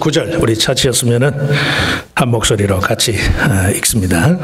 29절 우리 차치였으면은 한 목소리로 같이 읽습니다.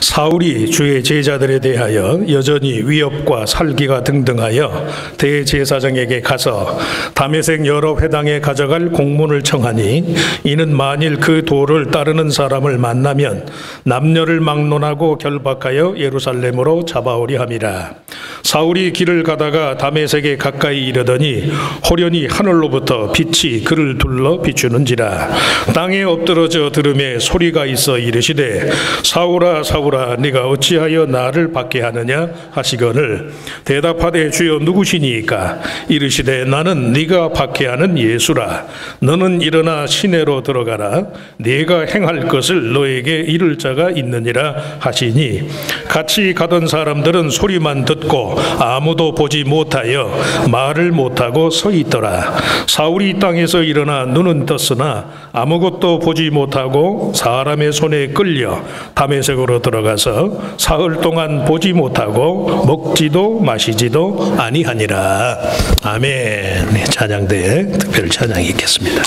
사울이 주의 제자들에 대하여 여전히 위협과 살기가 등등하여 대제사장에게 가서 다메섹 여러 회당에 가져갈 공문을 청하니 이는 만일 그 도를 따르는 사람을 만나면 남녀를 막론하고 결박하여 예루살렘으로 잡아오려 함이라. 사울이 길을 가다가 다메섹에 가까이 이르더니 호련히 하늘로부터 빛이 그를 둘러 비추는지라. 땅에 엎드러져 들음에 소리가 있어 이르시되 사울아 사울아 네가 어찌하여 나를 박해 하느냐 하시거늘 대답하되 주여 누구시니이까. 이르시되 나는 네가 박해하는 예수라. 너는 일어나 시내로 들어가라. 네가 행할 것을 너에게 이를 자가 있느니라 하시니 같이 가던 사람들은 소리만 듣고 아무도 보지 못하여 말을 못하고 서 있더라. 사울이 땅에서 일어나 눈은 떴으나 아무것도 보지 못하고 사람의 손에 끌려 다메섹으로 들어가서 사흘 동안 보지 못하고 먹지도 마시지도 아니하니라. 아멘. 찬양대에 특별 찬양이 있겠습니다.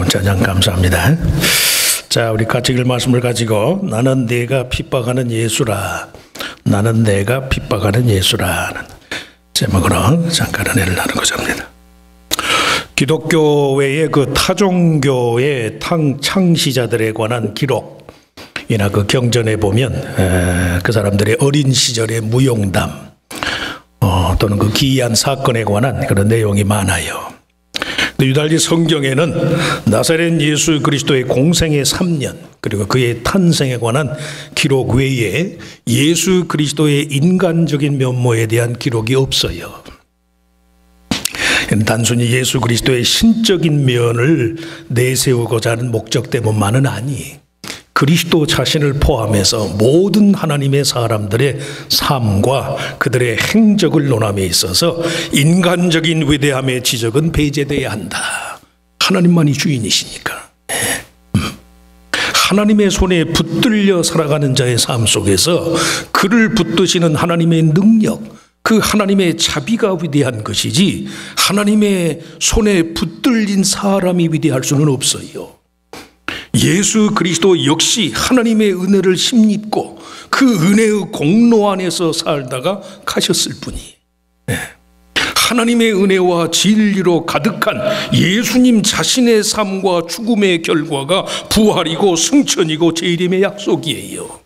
찬양 감사합니다. 자, 우리 같이 읽을 말씀을 가지고 나는 내가 핍박하는 예수라, 나는 내가 핍박하는 예수라는 제목으로 잠깐 은혜를 나누고자 합니다. 기독교회의 그 타종교의 창시자들에 관한 기록이나 그 경전에 보면 그 사람들의 어린 시절의 무용담 또는 그 기이한 사건에 관한 그런 내용이 많아요. 유달리 성경에는 나사렛 예수 그리스도의 공생의 3년 그리고 그의 탄생에 관한 기록 외에 예수 그리스도의 인간적인 면모에 대한 기록이 없어요. 단순히 예수 그리스도의 신적인 면을 내세우고자 하는 목적 때문만은 아니, 그리스도 자신을 포함해서 모든 하나님의 사람들의 삶과 그들의 행적을 논함에 있어서 인간적인 위대함의 지적은 배제돼야 한다. 하나님만이 주인이시니까. 하나님의 손에 붙들려 살아가는 자의 삶 속에서 그를 붙드시는 하나님의 능력, 그 하나님의 자비가 위대한 것이지 하나님의 손에 붙들린 사람이 위대할 수는 없어요. 예수 그리스도 역시 하나님의 은혜를 힘입고 그 은혜의 공로 안에서 살다가 가셨을 뿐이. 하나님의 은혜와 진리로 가득한 예수님 자신의 삶과 죽음의 결과가 부활이고 승천이고 재림의 약속이에요.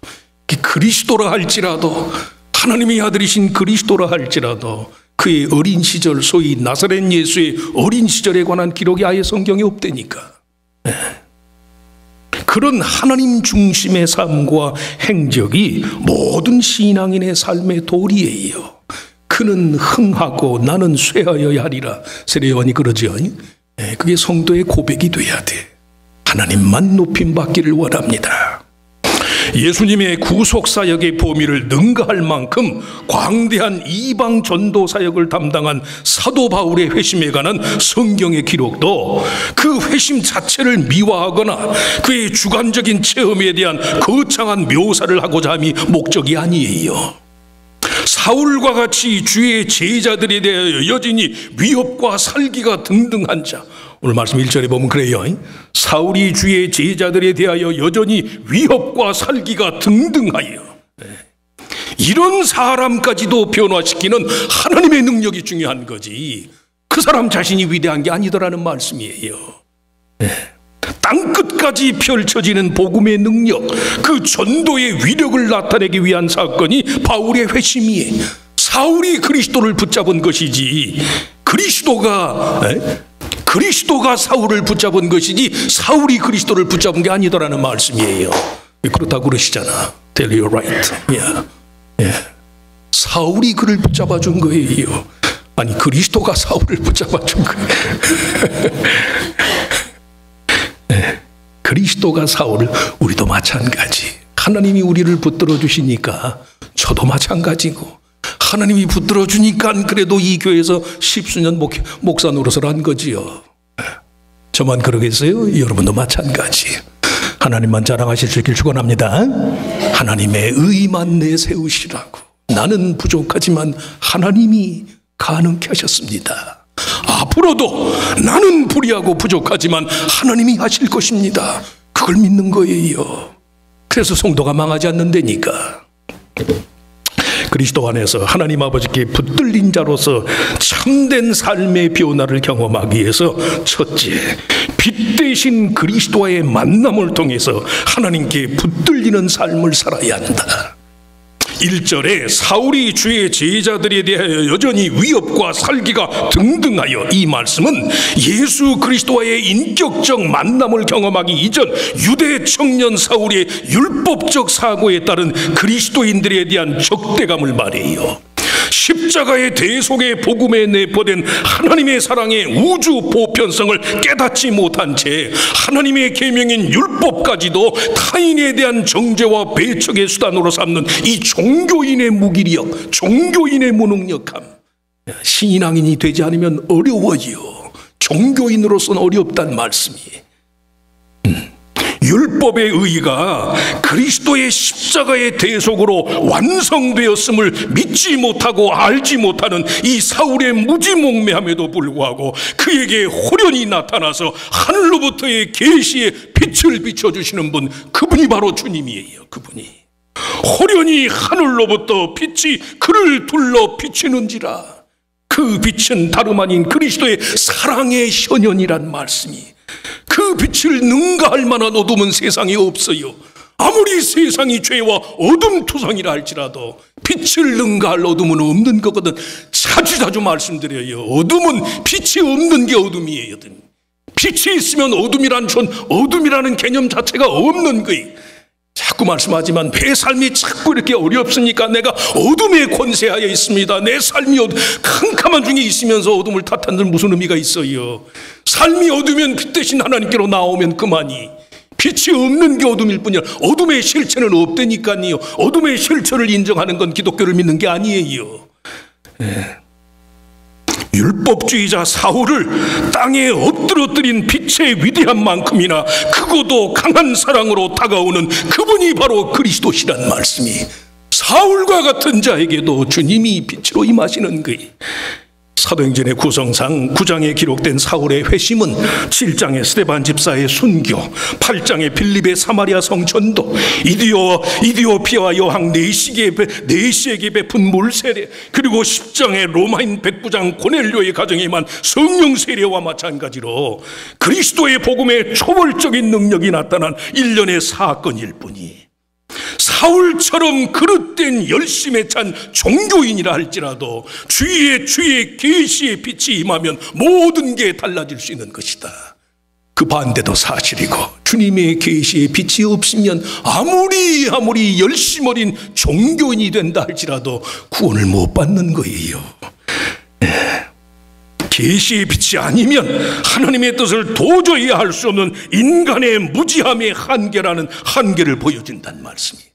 그리스도라 할지라도, 하나님의 아들이신 그리스도라 할지라도 그의 어린 시절, 소위 나사렛 예수의 어린 시절에 관한 기록이 아예 성경에 없다니까. 그런 하나님 중심의 삶과 행적이 모든 신앙인의 삶의 도리예요. 그는 흥하고 나는 쇠하여야 하리라. 세례요한이 그러죠. 그게 성도의 고백이 돼야 돼. 하나님만 높임 받기를 원합니다. 예수님의 구속사역의 범위를 능가할 만큼 광대한 이방 전도 사역을 담당한 사도 바울의 회심에 관한 성경의 기록도 그 회심 자체를 미화하거나 그의 주관적인 체험에 대한 거창한 묘사를 하고자 함이 목적이 아니에요. 사울과 같이 주의 제자들에 대하여 여전히 위협과 살기가 등등한 자, 오늘 말씀 1절에 보면 그래요. 사울이 주의 제자들에 대하여 여전히 위협과 살기가 등등하여, 이런 사람까지도 변화시키는 하나님의 능력이 중요한 거지, 그 사람 자신이 위대한 게 아니더라는 말씀이에요. 땅끝까지 펼쳐지는 복음의 능력, 그 전도의 위력을 나타내기 위한 사건이 바울의 회심이에요. 사울이 그리스도를 붙잡은 것이지 그리스도가 사울을 붙잡은 것이지 사울이 그리스도를 붙잡은 게 아니더라는 말씀이에요. 그렇다고 그러시잖아. Tell you right. 사울이 그를 붙잡아 준 거예요. 아니, 그리스도가 사울을 붙잡아 준 거예요. 그리스도가 사울을, 우리도 마찬가지. 하나님이 우리를 붙들어 주시니까 저도 마찬가지고, 하나님이 붙들어 주니까 그래도 이 교회에서 십수년 목사 노릇을 한 거지요. 저만 그러겠어요? 여러분도 마찬가지. 하나님만 자랑하실 수 있길 축원합니다. 하나님의 의만 내세우시라고. 나는 부족하지만 하나님이 가능케 하셨습니다. 앞으로도 나는 불의하고 부족하지만 하나님이 하실 것입니다. 그걸 믿는 거예요. 그래서 성도가 망하지 않는다니까. 그리스도 안에서 하나님 아버지께 붙들린 자로서 참된 삶의 변화를 경험하기 위해서, 첫째, 빛 대신 그리스도와의 만남을 통해서 하나님께 붙들리는 삶을 살아야 한다. 1절에 사울이 주의 제자들에 대하여 여전히 위협과 살기가 등등하여, 이 말씀은 예수 그리스도와의 인격적 만남을 경험하기 이전 유대 청년 사울의 율법적 사고에 따른 그리스도인들에 대한 적대감을 말해요. 십자가의 대속의 복음에 내포된 하나님의 사랑의 우주 보편성을 깨닫지 못한 채 하나님의 계명인 율법까지도 타인에 대한 정죄와 배척의 수단으로 삼는 이 종교인의 무기력, 종교인의 무능력함. 신앙인이 되지 않으면 어려워요. 종교인으로서는 어렵단 말씀이에요. 율법의 의의가 그리스도의 십자가의 대속으로 완성되었음을 믿지 못하고 알지 못하는 이 사울의 무지몽매함에도 불구하고 그에게 호련히 나타나서 하늘로부터의 계시의 빛을 비춰주시는 분, 그분이 바로 주님이에요. 그분이 호련히 하늘로부터 빛이 그를 둘러 비치는지라. 그 빛은 다름 아닌 그리스도의 사랑의 현현이란 말씀이, 그 빛을 능가할 만한 어둠은 세상에 없어요. 아무리 세상이 죄와 어둠투성이라 할지라도 빛을 능가할 어둠은 없는 거거든. 자주 말씀드려요. 어둠은 빛이 없는 게 어둠이에요. 빛이 있으면 어둠이라는 개념 자체가 없는 거예요. 자꾸 말씀하지만 왜 삶이 자꾸 이렇게 어렵습니까? 내가 어둠의 권세하에 있습니다. 내 삶이 캄캄한 중에 있으면서 어둠을 탓하는 무슨 의미가 있어요? 삶이 어두면 빛 대신 하나님께로 나오면 그만이. 빛이 없는 게 어둠일 뿐이야. 어둠의 실체는 없다니까요. 어둠의 실체를 인정하는 건 기독교를 믿는 게 아니에요. 율법주의자 사울을 땅에 엎드러뜨린 빛의 위대한 만큼이나 크고도 강한 사랑으로 다가오는 그분이 바로 그리스도시란 말씀이, 사울과 같은 자에게도 주님이 빛으로 임하시는 거예요. 사도행전의 구성상 9장에 기록된 사울의 회심은 7장의 스데반 집사의 순교, 8장의 빌립의 사마리아 성 전도, 이디오피아 여왕 네시에게 베푼 물 세례, 그리고 10장의 로마인 백부장 고넬료의 가정에 임한 성령 세례와 마찬가지로 그리스도의 복음의 초월적인 능력이 나타난 일련의 사건일 뿐이, 사울처럼 그릇된 열심에 찬 종교인이라 할지라도 주의 계시의 빛이 임하면 모든 게 달라질 수 있는 것이다. 그 반대도 사실이고, 주님의 계시의 빛이 없으면 아무리 열심 어린 종교인이 된다 할지라도 구원을 못 받는 거예요. 계시의 빛이 아니면 하나님의 뜻을 도저히 할 수 없는 인간의 무지함의 한계라는 한계를 보여준다는 말씀이에요.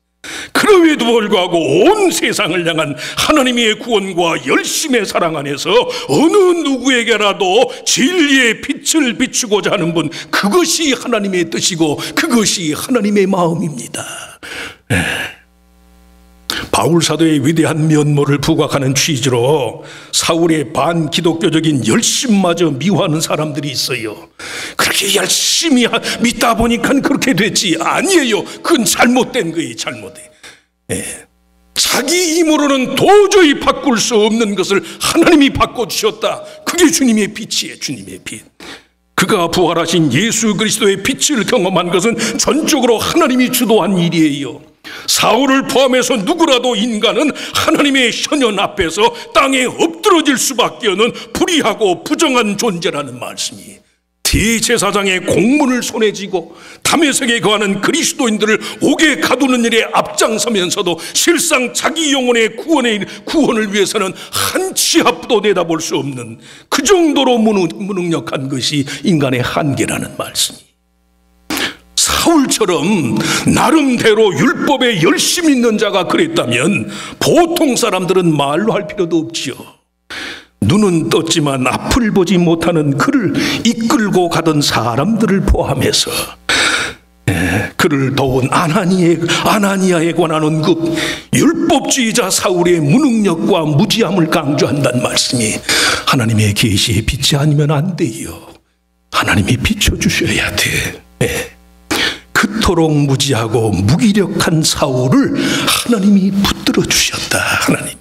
그럼에도 불구하고 온 세상을 향한 하나님의 구원과 열심의 사랑 안에서 어느 누구에게라도 진리의 빛을 비추고자 하는 분, 그것이 하나님의 뜻이고 그것이 하나님의 마음입니다. 바울 사도의 위대한 면모를 부각하는 취지로 사울의 반기독교적인 열심마저 미워하는 사람들이 있어요. 그렇게 열심히 믿다 보니까 그렇게 됐지. 아니에요. 그건 잘못된 거예요. 잘못된. 자기 힘으로는 도저히 바꿀 수 없는 것을 하나님이 바꿔주셨다. 그게 주님의 빛이에요. 주님의 빛. 그가 부활하신 예수 그리스도의 빛을 경험한 것은 전적으로 하나님이 주도한 일이에요. 사울을 포함해서 누구라도 인간은 하나님의 현현 앞에서 땅에 엎드러질 수밖에 없는 불의하고 부정한 존재라는 말씀이, 대제사장의 공문을 손에 쥐고 다메섹에 거하는 그리스도인들을 옥에 가두는 일에 앞장서면서도 실상 자기 영혼의 구원을 위해서는 한 치 앞도 내다볼 수 없는 그 정도로 무능력한 것이 인간의 한계라는 말씀이, 사울처럼 나름대로 율법에 열심히 있는 자가 그랬다면 보통 사람들은 말로 할 필요도 없지요. 눈은 떴지만 앞을 보지 못하는 그를 이끌고 가던 사람들을 포함해서 그를 도운 아나니아에 관한 언급, 율법주의자 사울의 무능력과 무지함을 강조한다는 말씀이, 하나님의 계시의 빛이 아니면 안 돼요. 하나님이 비춰주셔야 돼. 그토록 무지하고 무기력한 사울을 하나님이 붙들어 주셨다. 하나님이.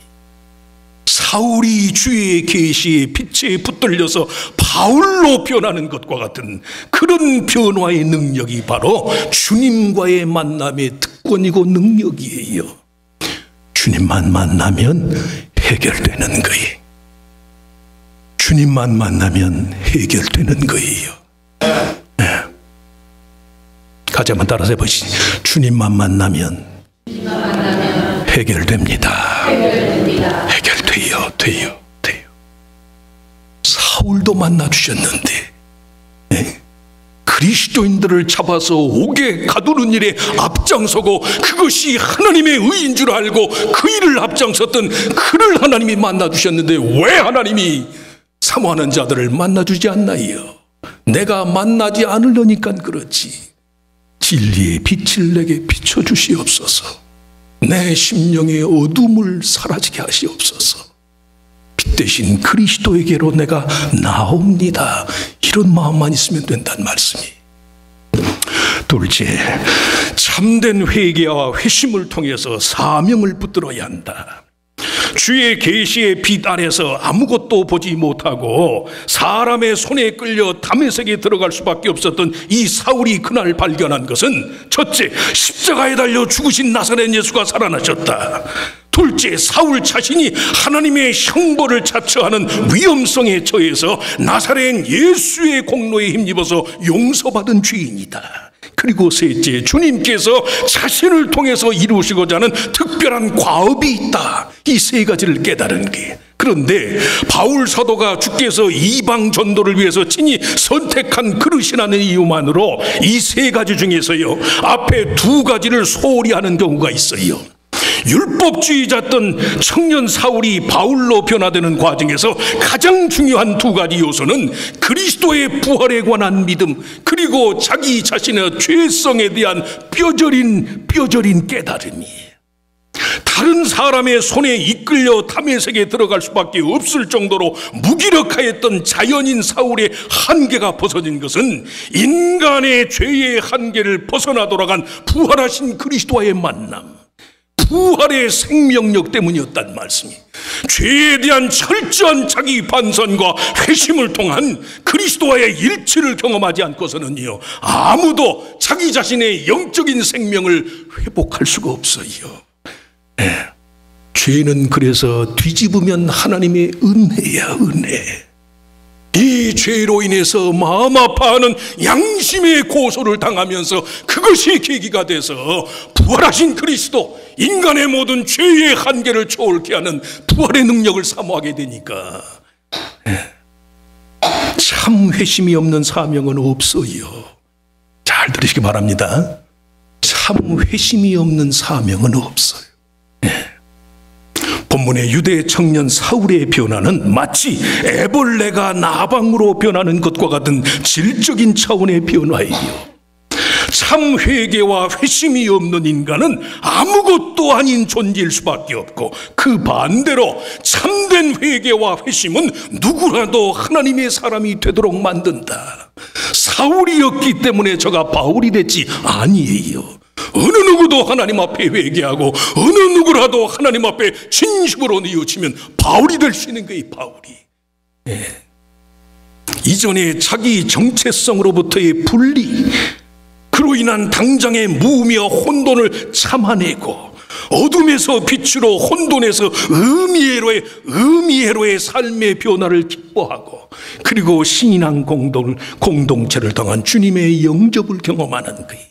사울이 주의 계시의 빛에 붙들려서 바울로 변하는 것과 같은 그런 변화의 능력이 바로 주님과의 만남의 특권이고 능력이에요. 주님만 만나면 해결되는 거예요. 주님만 만나면 해결되는 거예요. 같이 한번 따라서 해보시죠. 주님만 만나면 해결됩니다. 돼요. 사울도 만나주셨는데 그리스도인들을 잡아서 옥에 가두는 일에 앞장서고 그것이 하나님의 의인 줄 알고 그 일을 앞장섰던 그를 하나님이 만나주셨는데 왜 하나님이 사모하는 자들을 만나주지 않나요? 내가 만나지 않으려니까 그렇지. 진리의 빛을 내게 비춰주시옵소서. 내 심령의 어둠을 사라지게 하시옵소서. 빛 대신 그리스도에게로 내가 나옵니다. 이런 마음만 있으면 된다는 말씀이. 둘째, 참된 회개와 회심을 통해서 사명을 붙들어야 한다. 주의 계시의 빛 안에서 아무것도 보지 못하고 사람의 손에 끌려 다메섹에 들어갈 수밖에 없었던 이 사울이 그날 발견한 것은, 첫째, 십자가에 달려 죽으신 나사렛 예수가 살아나셨다. 둘째, 사울 자신이 하나님의 형벌을 자처하는 위험성에 처해서 나사렛 예수의 공로에 힘입어서 용서받은 죄인이다. 그리고 셋째, 주님께서 자신을 통해서 이루시고자 하는 특별한 과업이 있다. 이 세 가지를 깨달은 게. 그런데 바울 사도가 주께서 이방 전도를 위해서 친히 선택한 그릇이라는 이유만으로 이 세 가지 중에서요, 앞에 두 가지를 소홀히 하는 경우가 있어요. 율법주의자였던 청년 사울이 바울로 변화되는 과정에서 가장 중요한 두 가지 요소는 그리스도의 부활에 관한 믿음, 그리고 자기 자신의 죄성에 대한 뼈저린 깨달음이에요. 다른 사람의 손에 이끌려 다메섹에 들어갈 수밖에 없을 정도로 무기력하였던 자연인 사울의 한계가 벗어진 것은 인간의 죄의 한계를 벗어나 돌아간 부활하신 그리스도와의 만남, 부활의 생명력 때문이었단 말씀이, 죄에 대한 철저한 자기 반성과 회심을 통한 그리스도와의 일치를 경험하지 않고서는요, 아무도 자기 자신의 영적인 생명을 회복할 수가 없어요. 죄는 그래서 뒤집으면 하나님의 은혜야, 은혜. 이 죄로 인해서 마음 아파하는 양심의 고소를 당하면서 그것이 계기가 돼서 부활하신 그리스도, 인간의 모든 죄의 한계를 초월케 하는 부활의 능력을 사모하게 되니까 참 회심이 없는 사명은 없어요. 잘 들으시기 바랍니다. 참 회심이 없는 사명은 없어요. 본문의 유대 청년 사울의 변화는 마치 애벌레가 나방으로 변하는 것과 같은 질적인 차원의 변화예요. 참 회개와 회심이 없는 인간은 아무것도 아닌 존재일 수밖에 없고, 그 반대로 참된 회개와 회심은 누구라도 하나님의 사람이 되도록 만든다. 사울이었기 때문에 저가 바울이 됐지 아니에요. 어느 누구도 하나님 앞에 회개하고 어느 누구라도 하나님 앞에 진심으로 뉘우치면 바울이 될 수 있는 거예요. 바울이. 이전에 자기 정체성으로부터의 분리, 그로 인한 당장의 무의미와 혼돈을 참아내고, 어둠에서 빛으로 혼돈에서 의미회로의 삶의 변화를 기뻐하고, 그리고 신앙 공동체를 통한 주님의 영접을 경험하는 거예요.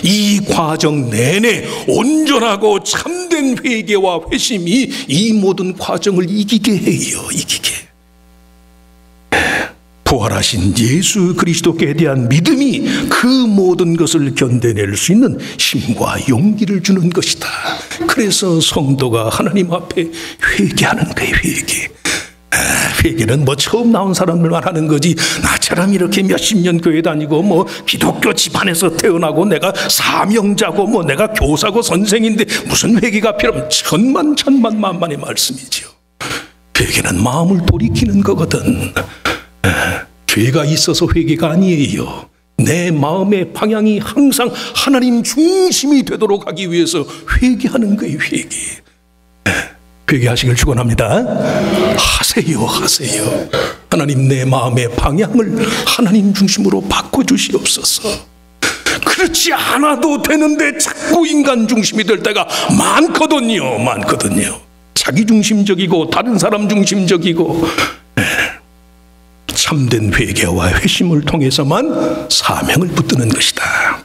이 과정 내내 온전하고 참된 회개와 회심이 이 모든 과정을 이기게 해요. 이기게. 부활하신 예수 그리스도께 대한 믿음이 그 모든 것을 견뎌낼 수 있는 힘과 용기를 주는 것이다. 그래서 성도가 하나님 앞에 회개하는 거예요. 회개는 뭐 처음 나온 사람들만 하는 거지, 나처럼 이렇게 몇십 년 교회 다니고 뭐 기독교 집안에서 태어나고 내가 사명자고 뭐 내가 교사고 선생인데 무슨 회개가 필요하면 천만만만의 말씀이죠. 회개는 마음을 돌이키는 거거든. 죄가 있어서 회개가 아니에요. 내 마음의 방향이 항상 하나님 중심이 되도록 하기 위해서 회개하는 거예요. 회개하시길 축원합니다. 하세요. 하나님, 내 마음의 방향을 하나님 중심으로 바꿔주시옵소서. 그렇지 않아도 되는데 자꾸 인간 중심이 될 때가 많거든요. 자기 중심적이고 다른 사람 중심적이고. 참된 회개와 회심을 통해서만 사명을 붙드는 것이다.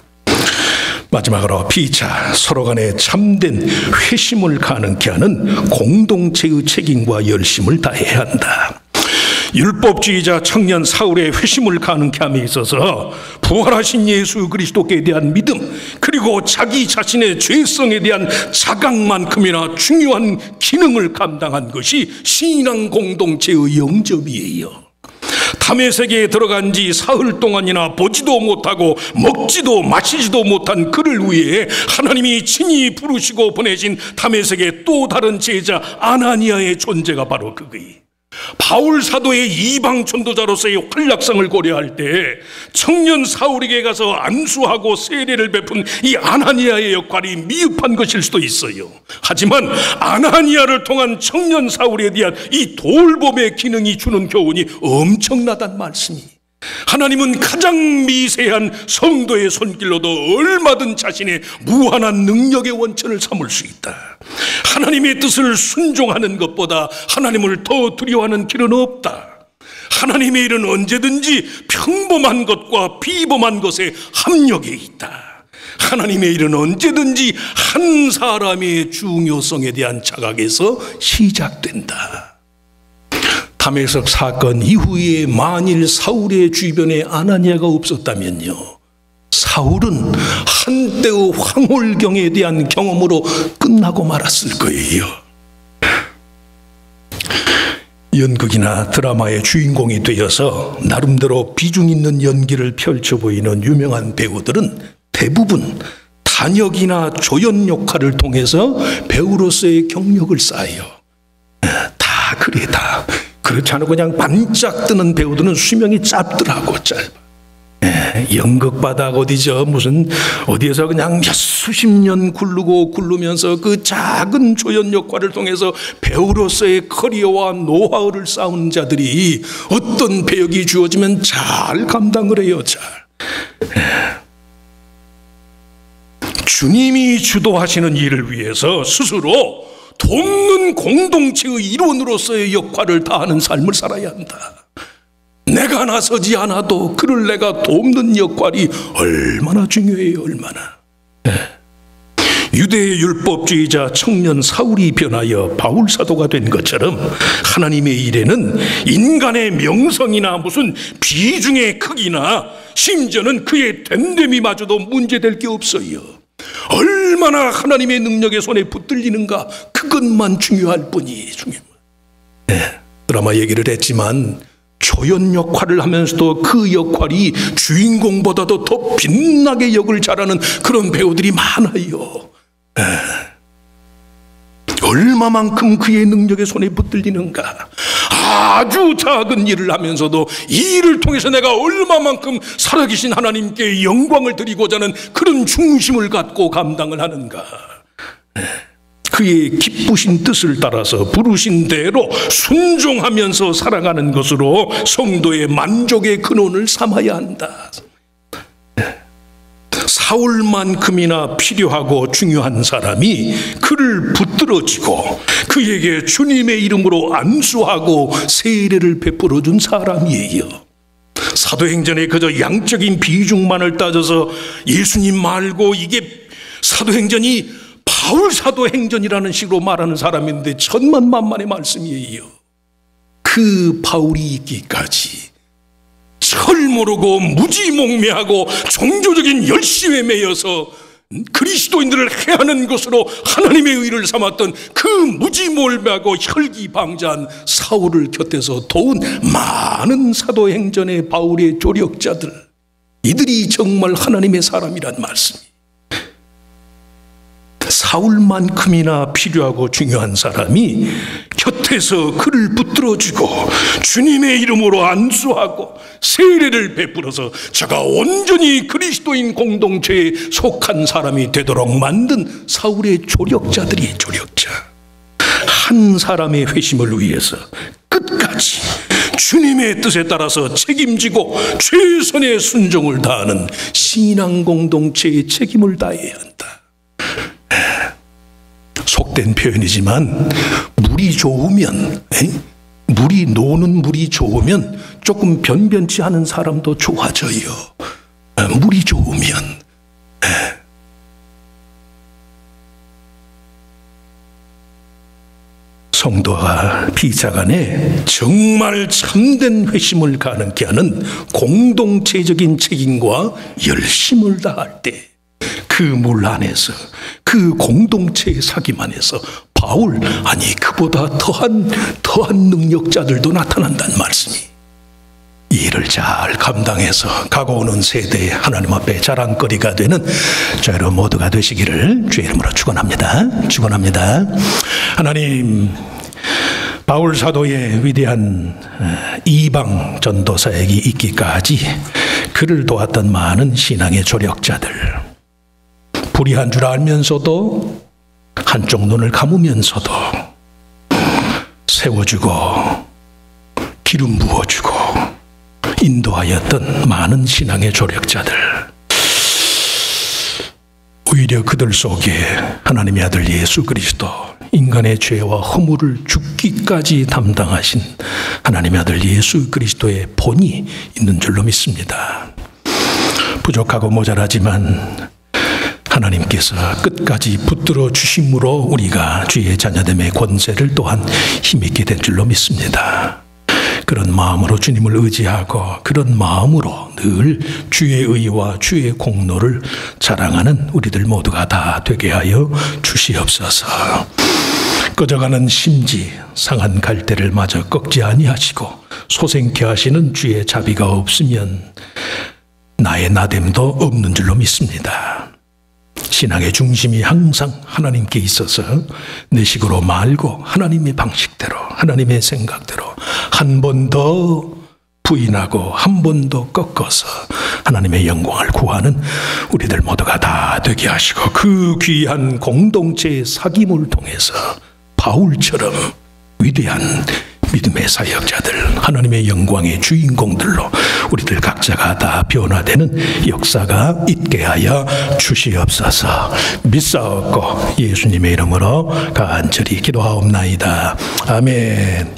마지막으로 피차 서로 간에 참된 회심을 가능케 하는 공동체의 책임과 열심을 다해야 한다. 율법주의자 청년 사울의 회심을 가능케 함에 있어서 부활하신 예수 그리스도께 대한 믿음, 그리고 자기 자신의 죄성에 대한 자각만큼이나 중요한 기능을 감당한 것이 신앙 공동체의 영접이에요. 다메섹에 들어간 지 사흘 동안이나 보지도 못하고 먹지도 마시지도 못한 그를 위해 하나님이 친히 부르시고 보내신 다메섹의 또 다른 제자 아나니아의 존재가 바로 그거예요. 바울 사도의 이방 전도자로서의 활약상을 고려할 때 청년 사울에게 가서 안수하고 세례를 베푼 이 아나니아의 역할이 미흡한 것일 수도 있어요. 하지만 아나니아를 통한 청년 사울에 대한 이 돌봄의 기능이 주는 교훈이 엄청나단 말씀이, 하나님은 가장 미세한 성도의 손길로도 얼마든 자신의 무한한 능력의 원천을 삼을 수 있다. 하나님의 뜻을 순종하는 것보다 하나님을 더 두려워하는 길은 없다. 하나님의 일은 언제든지 평범한 것과 비범한 것의 합력에 있다. 하나님의 일은 언제든지 한 사람의 중요성에 대한 자각에서 시작된다. 다메섹 사건 이후에 만일 사울의 주변에 아나니아가 없었다면요, 사울은 한때의 황홀경에 대한 경험으로 끝나고 말았을 거예요. 연극이나 드라마의 주인공이 되어서 나름대로 비중 있는 연기를 펼쳐 보이는 유명한 배우들은 대부분 단역이나 조연 역할을 통해서 배우로서의 경력을 쌓아요. 다 그래, 다. 그렇지 않고 그냥 반짝 뜨는 배우들은 수명이 짧더라고, 짧아. 연극바닥 어디죠? 무슨 어디에서 그냥 몇 수십 년 굴르면서 그 작은 조연 역할을 통해서 배우로서의 커리어와 노하우를 쌓은 자들이 어떤 배역이 주어지면 잘 감당을 해요, 잘. 주님이 주도하시는 일을 위해서 스스로 돕는 공동체의 일원으로서의 역할을 다하는 삶을 살아야 한다. 내가 나서지 않아도 그를 내가 돕는 역할이 얼마나 중요해요, 얼마나. 유대의 율법주의자 청년 사울이 변하여 바울 사도가 된 것처럼 하나님의 일에는 인간의 명성이나 무슨 비중의 크기나 심지어는 그의 됨됨이마저도 문제될 게 없어요. 얼마나 하나님의 능력의 손에 붙들리는가, 그것만 중요할 뿐이 중요합니다. 드라마 얘기를 했지만 조연 역할을 하면서도 그 역할이 주인공보다도 더 빛나게 역을 잘하는 그런 배우들이 많아요. 얼마만큼 그의 능력의 손에 붙들리는가. 아주 작은 일을 하면서도 이 일을 통해서 내가 얼마만큼 살아계신 하나님께 영광을 드리고자 하는 그런 중심을 갖고 감당을 하는가. 그의 기쁘신 뜻을 따라서 부르신 대로 순종하면서 살아가는 것으로 성도의 만족의 근원을 삼아야 한다. 사울만큼이나 필요하고 중요한 사람이 그를 붙들어주고 그에게 주님의 이름으로 안수하고 세례를 베풀어 준 사람이에요. 사도행전에 그저 양적인 비중만을 따져서 예수님 말고 이게 사도행전이 바울 사도행전이라는 식으로 말하는 사람인데 천만만만의 말씀이에요. 그 바울이 있기까지 철 모르고 무지몽매하고 종교적인 열심에 매여서 그리스도인들을 해하는 것으로 하나님의 의를 삼았던 그 무지몰매하고 혈기방자한 사울을 곁에서 도운 많은 사도행전의 바울의 조력자들, 이들이 정말 하나님의 사람이란 말씀이에요. 사울만큼이나 필요하고 중요한 사람이 곁에서 그를 붙들어주고 주님의 이름으로 안수하고 세례를 베풀어서 저가 온전히 그리스도인 공동체에 속한 사람이 되도록 만든 사울의 조력자들이 조력자. 한 사람의 회심을 위해서 끝까지 주님의 뜻에 따라서 책임지고 최선의 순종을 다하는 신앙 공동체의 책임을 다해야 한다. 속된 표현이지만 물이 좋으면, 물이 노는 물이 좋으면 조금 변변치 않은 사람도 좋아져요. 물이 좋으면. 성도와 피자간에 정말 참된 회심을 가능케 하는 공동체적인 책임과 열심을 다할 때 그 물 안에서, 그 공동체의 사귐 안에서 바울, 아니 그보다 더한 능력자들도 나타난다는 말씀이, 이 일을 잘 감당해서 가고 오는 세대에 하나님 앞에 자랑거리가 되는 저 여러분 모두가 되시기를 주의 이름으로 축원합니다. 축원합니다. 하나님, 바울 사도의 위대한 이방 전도사역이 있기까지 그를 도왔던 많은 신앙의 조력자들, 불의한 줄 알면서도 한쪽 눈을 감으면서도 세워주고 기름 부어주고 인도하였던 많은 신앙의 조력자들, 오히려 그들 속에 하나님의 아들 예수 그리스도, 인간의 죄와 허물을 죽기까지 담당하신 하나님의 아들 예수 그리스도의 본이 있는 줄로 믿습니다. 부족하고 모자라지만 하나님께서 끝까지 붙들어 주심으로 우리가 주의 자녀됨의 권세를 또한 힘있게 된 줄로 믿습니다. 그런 마음으로 주님을 의지하고 그런 마음으로 늘 주의 의와 주의 공로를 자랑하는 우리들 모두가 다 되게 하여 주시옵소서. 꺼져가는 심지, 상한 갈대를 마저 꺾지 아니하시고 소생케 하시는 주의 자비가 없으면 나의 나됨도 없는 줄로 믿습니다. 신앙의 중심이 항상 하나님께 있어서 내 식으로 말고 하나님의 방식대로, 하나님의 생각대로 한 번 더 부인하고 한 번 더 꺾어서 하나님의 영광을 구하는 우리들 모두가 다 되게 하시고, 그 귀한 공동체의 사귐을 통해서 바울처럼 위대한 믿음의 사역자들, 하나님의 영광의 주인공들로 우리들 각자가 다 변화되는 역사가 있게 하여 주시옵소서. 믿사옵고 예수님의 이름으로 간절히 기도하옵나이다. 아멘.